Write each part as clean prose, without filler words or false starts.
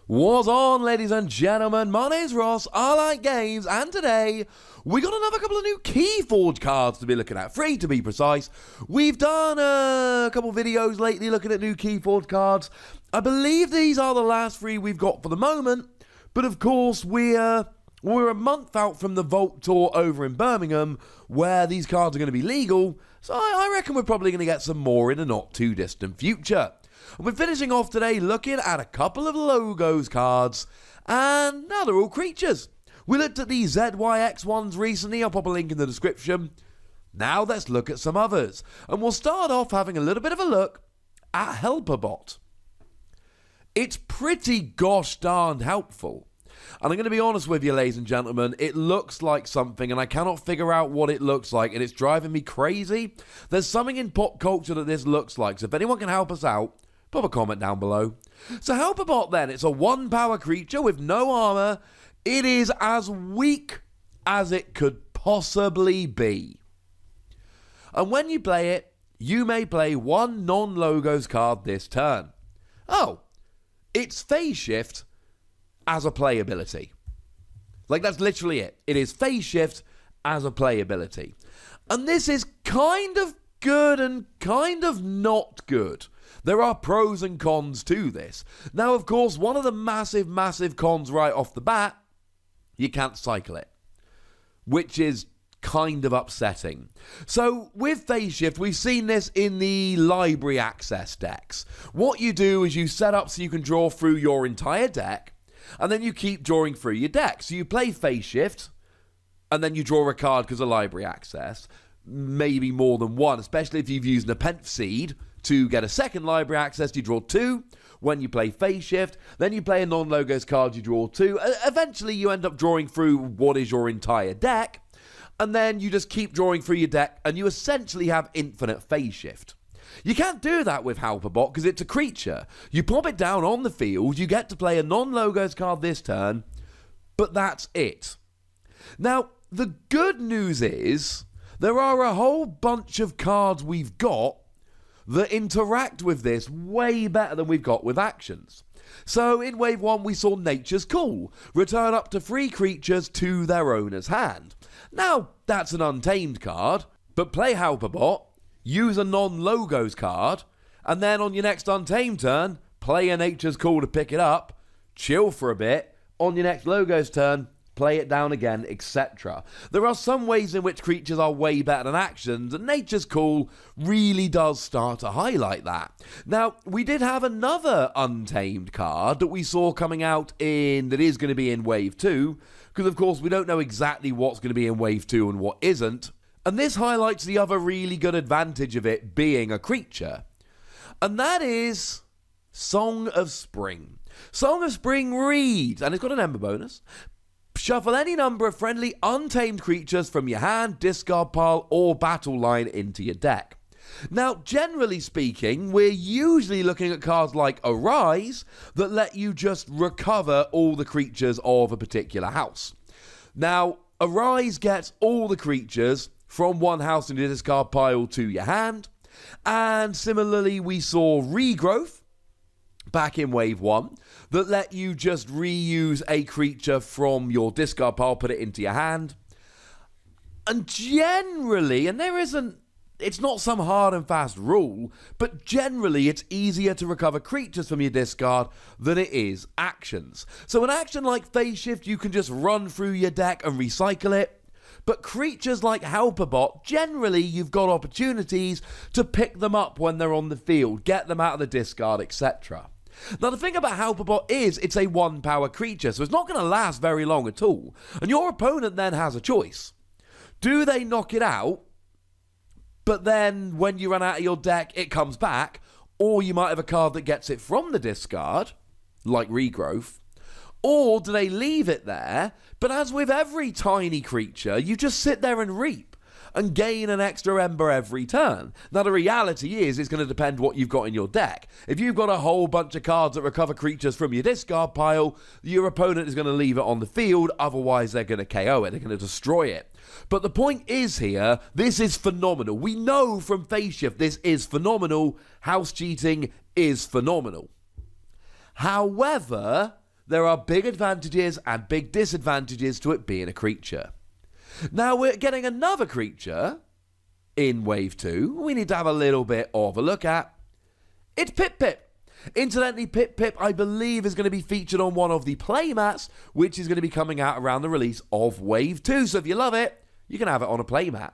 What's on, ladies and gentlemen? My name's Ross, I like games, and today we got another couple of new Keyforge cards to be looking at, free to be precise. We've done a couple videos lately looking at new Keyforge cards. I believe these are the last three we've got for the moment, but of course we're a month out from the Vault Tour over in Birmingham, where these cards are going to be legal, so I reckon we're probably going to get some more in the not too distant future. And we're finishing off today looking at a couple of logos cards, and now they're all creatures. We looked at the ZYX ones recently, I'll pop a link in the description. Now let's look at some others, and we'll start off having a little bit of a look at HelperBot. It's pretty gosh darned helpful. And I'm going to be honest with you, ladies and gentlemen, it looks like something, and I cannot figure out what it looks like, and it's driving me crazy. There's something in pop culture that this looks like, so if anyone can help us out, pop a comment down below. So HelperBot then, it's a 1-power creature with no armor. It is as weak as it could possibly be. And when you play it, you may play one non-logos card this turn. Oh, it's phase shift as a play ability. Like, that's literally it. It is phase shift as a play ability. And this is kind of good and kind of not good. There are pros and cons to this. Now, of course, one of the massive cons right off the bat, you can't cycle it, which is kind of upsetting. So with phase shift, we've seen this in the library access decks. What you do is you set up so you can draw through your entire deck, and then you keep drawing through your deck. So you play phase shift, and then you draw a card because of library access, maybe more than one, especially if you've used a Nepenthe Seed to get a second library access. You draw 2 when you play phase shift, then you play a non-logos card, you draw 2. Eventually you end up drawing through what is your entire deck, and then you just keep drawing through your deck, and you essentially have infinite phase shift. You can't do that with HelperBot because it's a creature. You pop it down on the field, you get to play a non-logos card this turn, but that's it. Now, the good news is there are a whole bunch of cards we've got that interact with this way better than we've got with actions. So in Wave 1 we saw Nature's Call, return up to 3 creatures to their owner's hand. Now that's an Untamed card, but play HelperBot, use a non-logos card, and then on your next Untamed turn, play a Nature's Call to pick it up, chill for a bit, on your next logos turn, play it down again, etc. There are some ways in which creatures are way better than actions, and Nature's Call really does start to highlight that. Now, we did have another Untamed card that we saw coming out that is going to be in Wave 2, because of course we don't know exactly what's going to be in Wave 2 and what isn't, and this highlights the other really good advantage of it being a creature, and that is Song of Spring. Song of Spring reads, and it's got an Ember bonus, shuffle any number of friendly untamed creatures from your hand, discard pile, or battle line into your deck. Now, generally speaking, we're usually looking at cards like Arise that let you just recover all the creatures of a particular house. Now, Arise gets all the creatures from one house in the discard pile to your hand, and similarly we saw Regrowth back in Wave 1 that let you just reuse a creature from your discard pile, put it into your hand. And generally, and it's not some hard and fast rule, but generally it's easier to recover creatures from your discard than it is actions. So an action like phase shift, you can just run through your deck and recycle it. But creatures like HelperBot, generally you've got opportunities to pick them up when they're on the field, get them out of the discard, etc. Now the thing about HelperBot is it's a 1-power creature, so it's not going to last very long at all. And your opponent then has a choice. Do they knock it out, but then when you run out of your deck it comes back, or you might have a card that gets it from the discard, like Regrowth, or do they leave it there, but as with every tiny creature, you just sit there and reap and gain an extra ember every turn. Now the reality is it's going to depend what you've got in your deck. If you've got a whole bunch of cards that recover creatures from your discard pile, your opponent is going to leave it on the field, otherwise they're going to KO it, they're going to destroy it. But the point is here, this is phenomenal. We know from phase shift this is phenomenal. House cheating is phenomenal. However, there are big advantages and big disadvantages to it being a creature. Now we're getting another creature in Wave 2 we need to have a little bit of a look at. It's Pip Pip. Incidentally, Pip Pip, I believe, is going to be featured on one of the playmats, which is going to be coming out around the release of Wave 2. So if you love it, you can have it on a playmat.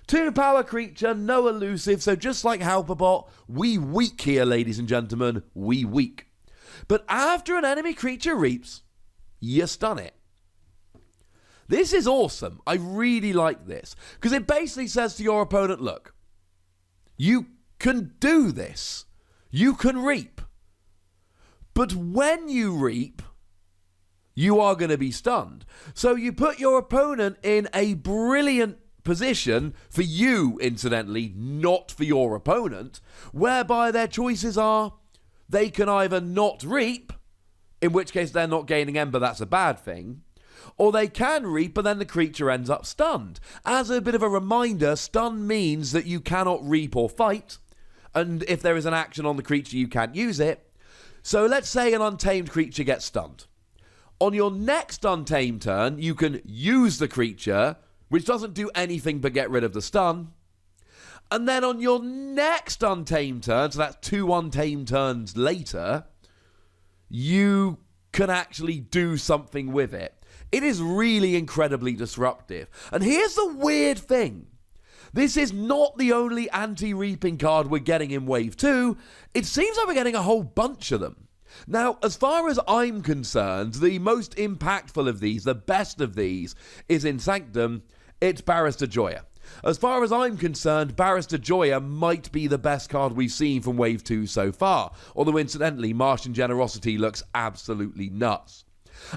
2 power creature, no elusive, so just like Helperbot, we weak here, ladies and gentlemen, we weak. But after an enemy creature reaps, you stun it. This is awesome. I really like this, because it basically says to your opponent, look, you can do this. You can reap. But when you reap, you are going to be stunned. So you put your opponent in a brilliant position, for you, incidentally, not for your opponent, whereby their choices are they can either not reap, in which case they're not gaining Ember, that's a bad thing, or they can reap, but then the creature ends up stunned. As a bit of a reminder, stun means that you cannot reap or fight, and if there is an action on the creature, you can't use it. So let's say an untamed creature gets stunned. On your next untamed turn, you can use the creature, which doesn't do anything but get rid of the stun. And then on your next untamed turn, so that's 2 untamed turns later, you can actually do something with it. It is really incredibly disruptive. And here's the weird thing. This is not the only anti-reaping card we're getting in Wave 2. It seems like we're getting a whole bunch of them. Now, as far as I'm concerned, the most impactful of these, the best of these, is in Sanctum. It's Barrister Joya. As far as I'm concerned, Barrister Joya might be the best card we've seen from Wave 2 so far. Although, incidentally, Martian Generosity looks absolutely nuts.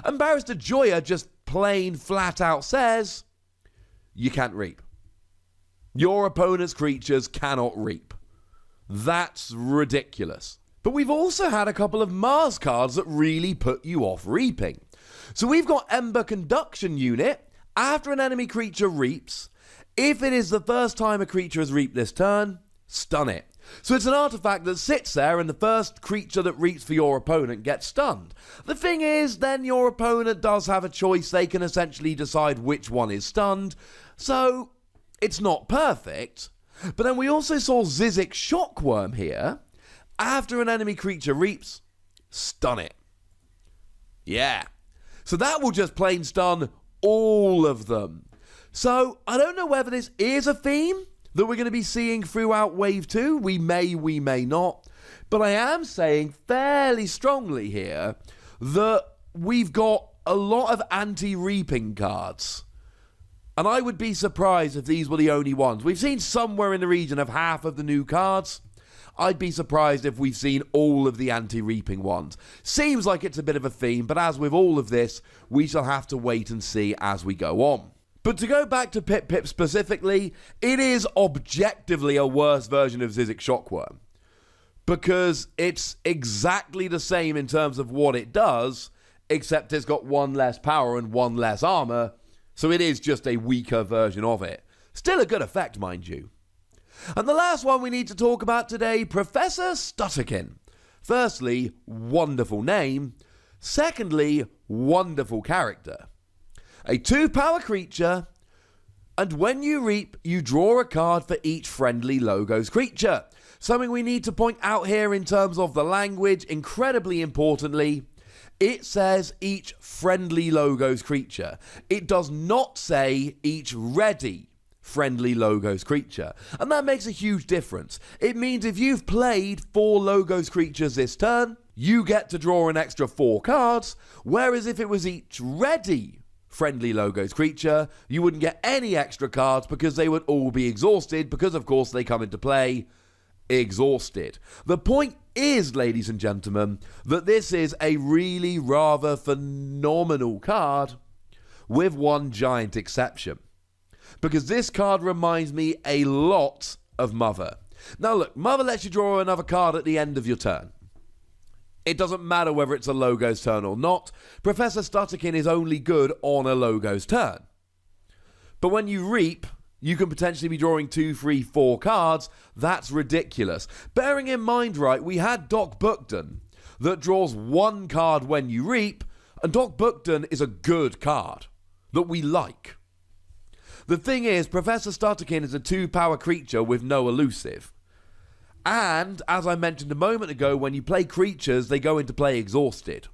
And Barrister Joya just plain flat out says, you can't reap. Your opponent's creatures cannot reap. That's ridiculous. But we've also had a couple of Mars cards that really put you off reaping. So we've got Ember Conduction Unit. After an enemy creature reaps, if it is the first time a creature has reaped this turn, stun it. So it's an artifact that sits there and the first creature that reaps for your opponent gets stunned. The thing is, then your opponent does have a choice. They can essentially decide which one is stunned. So it's not perfect. But then we also saw Zizix Shockworm here. After an enemy creature reaps, stun it. Yeah. So that will just plain stun all of them. So I don't know whether this is a theme that we're going to be seeing throughout Wave 2. We may not. But I am saying fairly strongly here that we've got a lot of anti-reaping cards. And I would be surprised if these were the only ones. We've seen somewhere in the region of half of the new cards. I'd be surprised if we've seen all of the anti-reaping ones. Seems like it's a bit of a theme, but as with all of this, we shall have to wait and see as we go on. But to go back to Pip Pip specifically, it is objectively a worse version of Zizix Shockworm. Because it's exactly the same in terms of what it does, except it's got 1 less power and 1 less armor, so it is just a weaker version of it. Still a good effect, mind you. And the last one we need to talk about today, Professor Stutterkin. Firstly, wonderful name. Secondly, wonderful character. A 2-power creature, and when you reap, you draw a card for each friendly Logos creature. Something we need to point out here in terms of the language, incredibly importantly, it says each friendly Logos creature. It does not say each ready friendly Logos creature. And that makes a huge difference. It means if you've played 4 Logos creatures this turn, you get to draw an extra 4 cards, whereas if it was each ready friendly Logos creature, you wouldn't get any extra cards because they would all be exhausted, because of course they come into play exhausted. The point is, ladies and gentlemen, that this is a really rather phenomenal card with one giant exception. Because this card reminds me a lot of Mother. Now look, Mother lets you draw another card at the end of your turn. It doesn't matter whether it's a Logos turn or not. Professor Stutterkin is only good on a Logos turn. But when you reap, you can potentially be drawing 2, 3, 4 cards. That's ridiculous. Bearing in mind, right, we had Doc Bookton that draws 1 card when you reap, And Doc Buckton is a good card that we like. The thing is, Professor Stutterkin is a 2-power creature with no elusive. And, as I mentioned a moment ago, when you play creatures, they go into play exhausted.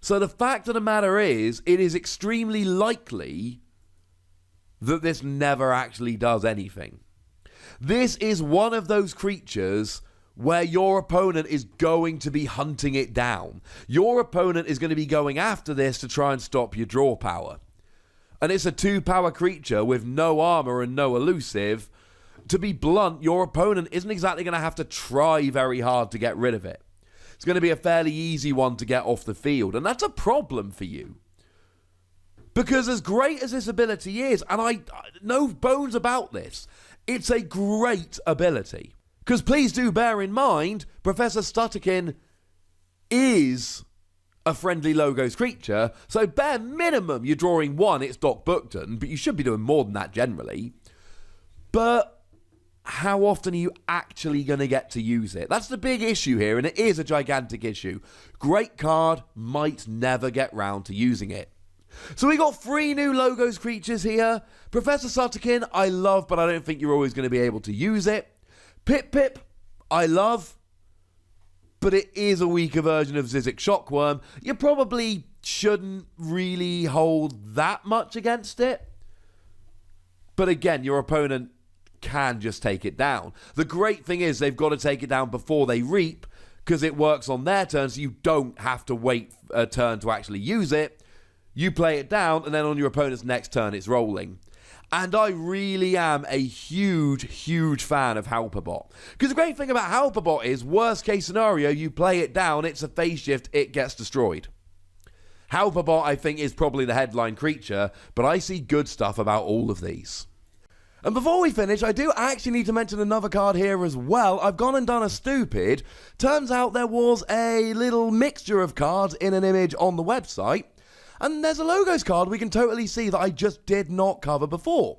So the fact of the matter is, it is extremely likely that this never actually does anything. This is one of those creatures where your opponent is going to be hunting it down. Your opponent is going to be going after this to try and stop your draw power. And it's a 2-power creature with no armor and no elusive. To be blunt, your opponent isn't exactly going to have to try very hard to get rid of it. It's going to be a fairly easy one to get off the field, and that's a problem for you. Because as great as this ability is, and I no bones about this, it's a great ability. Because please do bear in mind, Professor Stutterkin is a friendly logos creature, so bare minimum you're drawing 1, it's Doc Buckton, but you should be doing more than that generally. But how often are you actually going to get to use it? That's the big issue here, and it is a gigantic issue. Great card, might never get round to using it. So we got 3 new logos creatures here. Professor Stutterkin, I love, but I don't think you're always going to be able to use it. Pip Pip, I love, but it is a weaker version of Zizek Shockworm. You probably shouldn't really hold that much against it. But again, your opponent can just take it down. The great thing is they've got to take it down before they reap, because it works on their turn, so you don't have to wait a turn to actually use it. You play it down, and then on your opponent's next turn, it's rolling. And I really am a huge, huge fan of Halperbot. Because the great thing about Halperbot is, worst case scenario, you play it down, it's a phase shift, it gets destroyed. Halperbot, I think, is probably the headline creature, but I see good stuff about all of these. And before we finish, I do actually need to mention another card here as well. I've gone and done a stupid. Turns out there was a little mixture of cards in an image on the website. And there's a logos card we can totally see that I just did not cover before.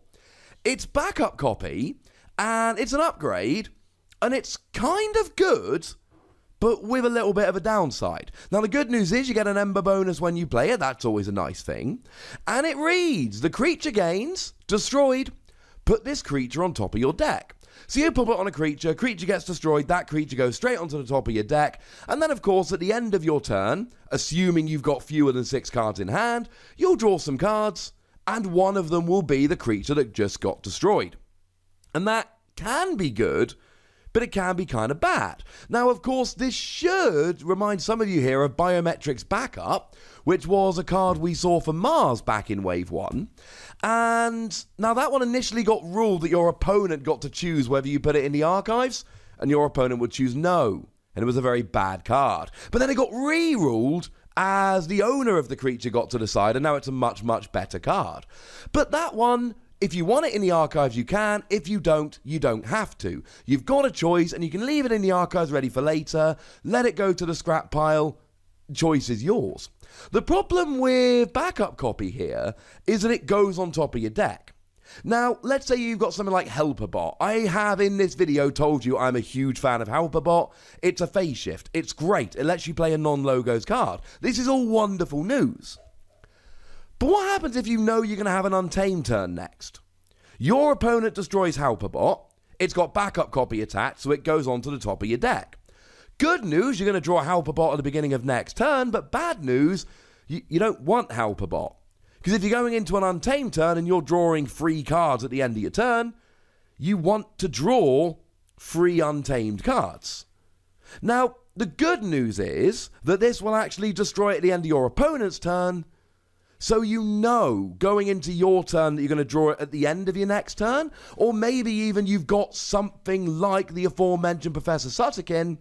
It's backup copy, and it's an upgrade, and it's kind of good, but with a little bit of a downside. Now, the good news is you get an Ember bonus when you play it. That's always a nice thing. And it reads, the creature gains, destroyed, put this creature on top of your deck. So you pop it on a creature gets destroyed, that creature goes straight onto the top of your deck, and then of course at the end of your turn, assuming you've got fewer than 6 cards in hand, you'll draw some cards, and one of them will be the creature that just got destroyed. And that can be good, but it can be kind of bad. Now, of course, this should remind some of you here of Biometrics Backup, which was a card we saw for Mars back in Wave 1. And now that one initially got ruled that your opponent got to choose whether you put it in the archives, and your opponent would choose no. And it was a very bad card. But then it got re-ruled as the owner of the creature got to decide, and now it's a much, much better card. But that one, if you want it in the archives, you can. If you don't have to. You've got a choice, and you can leave it in the archives ready for later, let it go to the scrap pile. Choice is yours. The problem with backup copy here is that it goes on top of your deck. Now, let's say you've got something like Helperbot. I have in this video told you I'm a huge fan of Helperbot. It's a phase shift. It's great. It lets you play a non-logos card. This is all wonderful news. But what happens if you know you're going to have an Untamed turn next? Your opponent destroys Helperbot. It's got backup copy attached, so it goes onto the top of your deck. Good news, you're going to draw Halperbot at the beginning of next turn, but bad news, you don't want Halperbot. Because if you're going into an Untamed turn and you're drawing 3 cards at the end of your turn, you want to draw 3 Untamed cards. Now, the good news is that this will actually destroy at the end of your opponent's turn, so you know going into your turn that you're going to draw it at the end of your next turn, or maybe even you've got something like the aforementioned Professor Stutterkin,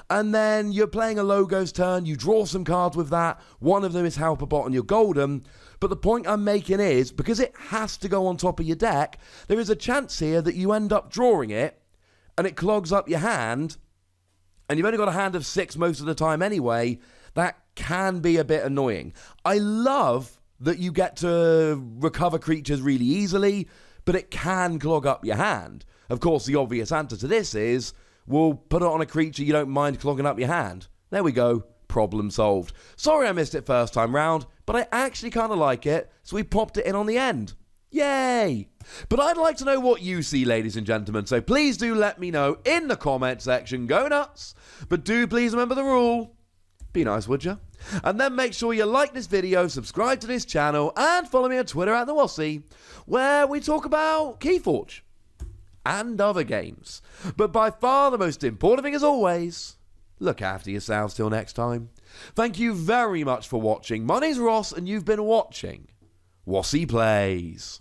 and then you're playing a logos turn, you draw some cards with that, one of them is Halperbot and you're golden, but the point I'm making is, because it has to go on top of your deck, there is a chance here that you end up drawing it, and it clogs up your hand, and you've only got a hand of 6 most of the time anyway. That can be a bit annoying. I love that you get to recover creatures really easily, but it can clog up your hand. Of course, the obvious answer to this is, well, put it on a creature you don't mind clogging up your hand. There we go. problem solved. Sorry I missed it first time round, but I actually kind of like it, so we popped it in on the end. Yay! But I'd like to know what you see, ladies and gentlemen, so please do let me know in the comment section. Go nuts! But do please remember the rule. Be nice, would you? And then make sure you like this video, subscribe to this channel, and follow me on Twitter at the Wossy, where we talk about Keyforge and other games. But by far the most important thing, as always, look after yourselves till next time. Thank you very much for watching. My name's Ross, and you've been watching Wossy Plays.